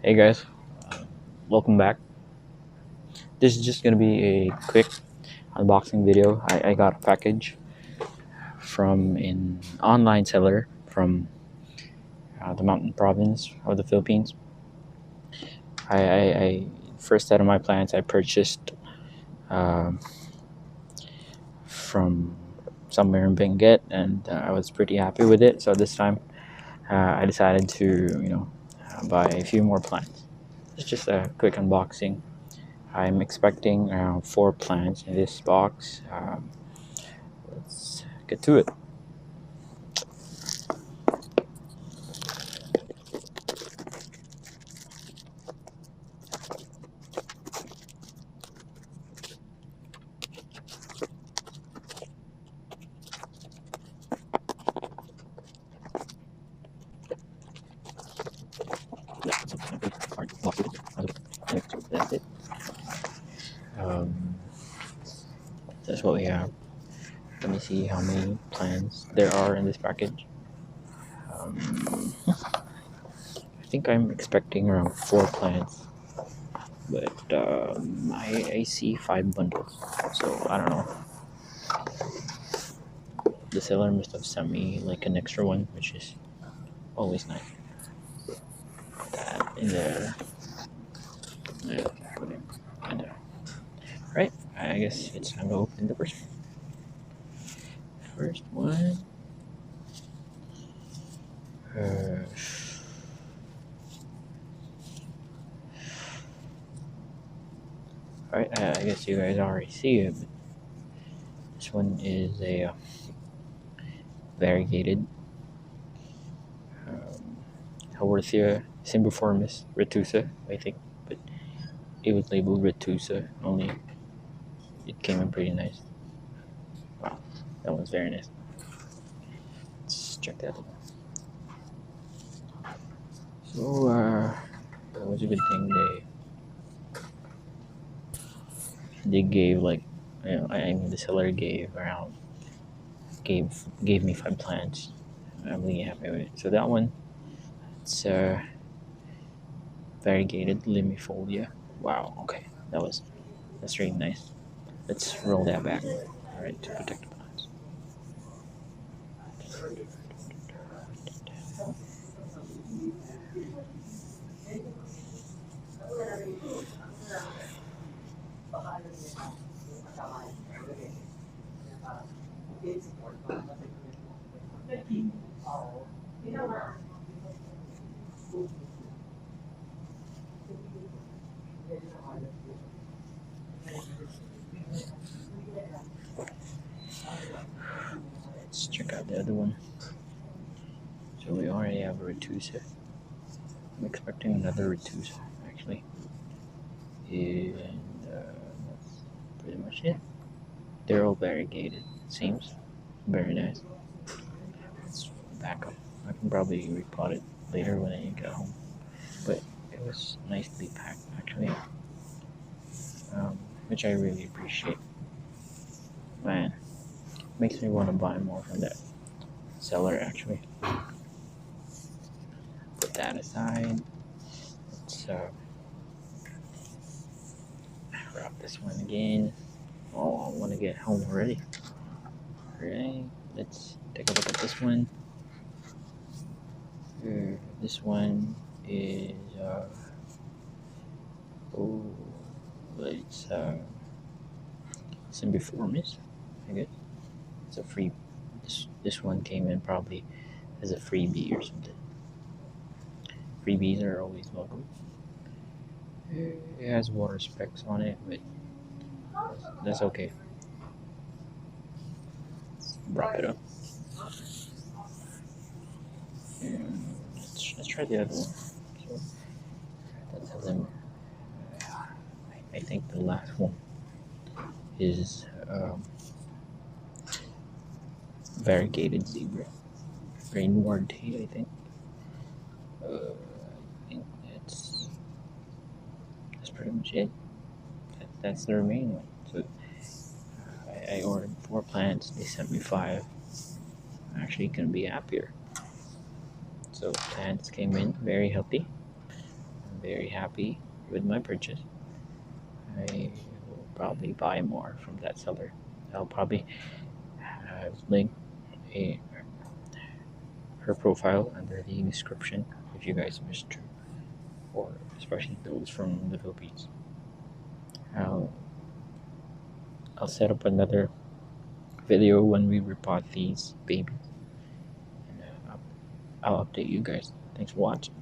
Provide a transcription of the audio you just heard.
Hey guys, welcome back. This is just gonna be a quick unboxing video. I got a package from an online seller from the mountain province of the Philippines. I first set of my plants I purchased um from somewhere in Benguet, and I was pretty happy with it. So this time I decided to buy a few more plants. It's just a quick unboxing. I'm expecting around 4 plants in this box. Let's get to it. That's it. Um, that's what we have. Let me see how many plants there are in this package. I think I'm expecting around 4 plants, but I see 5 bundles, so I don't know. The seller must have sent me like an extra one, which is always nice. Put that in there. Yeah, put it in there. Right, I guess it's time to open the first one. First one. Alright, I guess you guys already see it. But this one is a variegated Haworthia Cymbiformis retusa, I think, but it was labeled retusa only. It came in pretty nice. Wow, that one's very nice. Let's check that out. So, that was a good thing they gave, like, I mean the seller gave me 5 plants. I'm really happy with it. So that one, it's variegated Lyzlle. Wow, okay, that's really nice. Let's roll that back. All right, to protect the plants. Let's check out the other one. So we already have a retusa. I'm expecting another retusa, actually. And that's pretty much it. They're all variegated, it seems. Very nice. Let's back up. I can probably repot it later when I get home. But it was nicely packed, actually. Which I really appreciate. Man, makes me want to buy more from that seller, actually. Put that aside. Let's wrap this one again. Oh, I want to get home already. Alright, let's take a look at this one. This one is it's Cymbiformis, I guess. It's a free. This one came in probably as a freebie or something. Freebies are always welcome. It has water specks on it, but that's okay. Let's wrap it up. And let's try the other one. So that's a limb. I think the last one is variegated zebra. Rainward tea, I think. I think that's pretty much it. That's the remaining one. So I ordered 4 plants. They sent me 5. I'm actually gonna be happier. So plants came in very healthy. I'm very happy with my purchase. I will probably buy more from that seller. I'll probably link a, her profile under the description if you guys wish to, or especially those from the Philippines. I'll set up another video when we repot these babies. And I'll update you guys. Thanks for watching.